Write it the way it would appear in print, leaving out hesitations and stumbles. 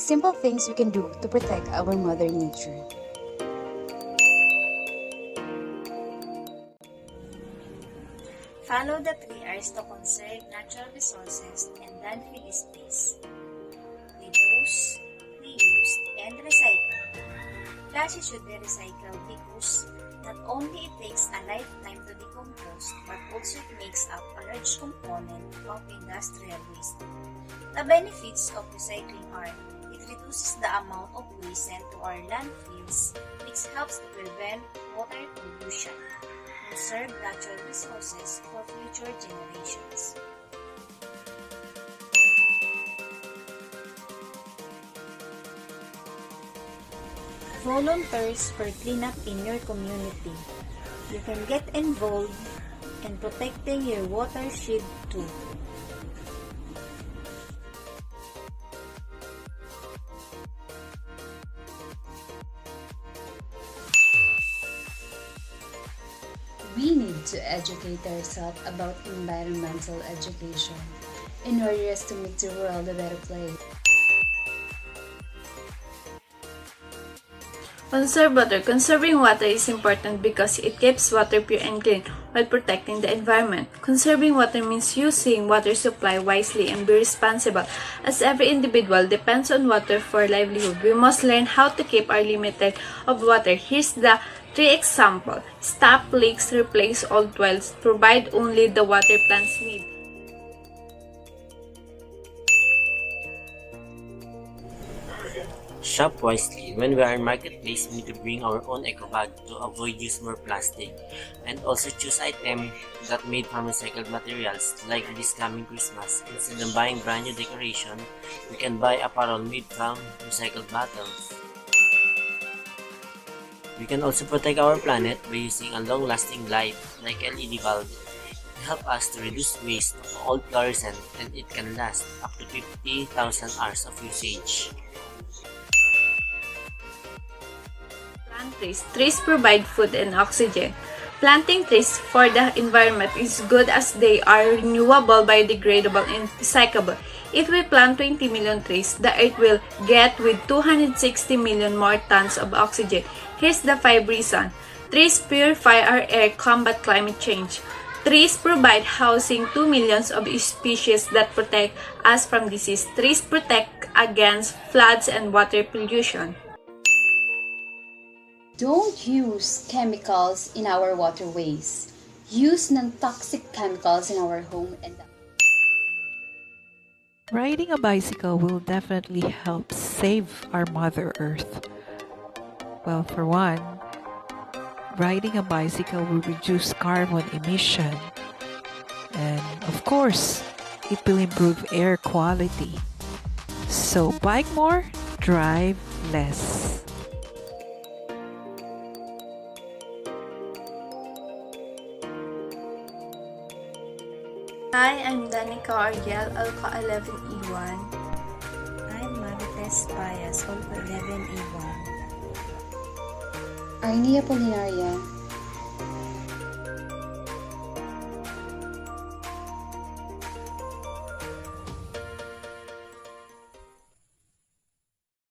simple things we can do to protect our Mother Nature. Follow the 3 R's to conserve natural resources and landfill space. Reduce, reuse, and recycle. Plastic should be recycled because not only it takes a lifetime to decompose, but also it makes up a large component of industrial waste. The benefits of recycling are: it reduces the amount of waste sent to our landfills, which helps to prevent water pollution, conserve natural resources for future generations. Volunteers for cleanup in your community. You can get involved in protecting your watershed too. We need to educate ourselves about environmental education in order to make the world a better place. Conserve water. Conserving water is important because it keeps water pure and clean while protecting the environment. Conserving water means using water supply wisely and be responsible. As every individual depends on water for livelihood, we must learn how to keep our limited of water. Here's the 3 example. Stop leaks, replace old wells, provide only the water plants need. Shop wisely. When we are in marketplace, we need to bring our own eco bag to avoid use more plastic, and also choose items that made from recycled materials. Like this coming Christmas, instead of buying brand new decoration, we can buy apparel made from recycled bottles. We can also protect our planet by using a long-lasting light like LED bulb. It helps us to reduce waste of old fluorescent, and it can last up to 50,000 hours of usage. Plant trees. Trees provide food and oxygen. Planting trees for the environment is good as they are renewable, biodegradable, and recyclable. If we plant 20 million trees, the earth will get with 260 million more tons of oxygen. Here's the 5 reasons. Trees purify our air, combat climate change. Trees provide housing to millions of species that protect us from disease. Trees protect against floods and water pollution. Don't use chemicals in our waterways. Use non-toxic chemicals in our home and Riding a bicycle will definitely help save our Mother Earth. Well, for one, riding a bicycle will reduce carbon emission. And of course, it will improve air quality. So bike more, drive less. Hi, I'm Danica Ariel, Alpha 11E1. I'm Marites Payas, Alpha 11E1. Arnie Apolinaria,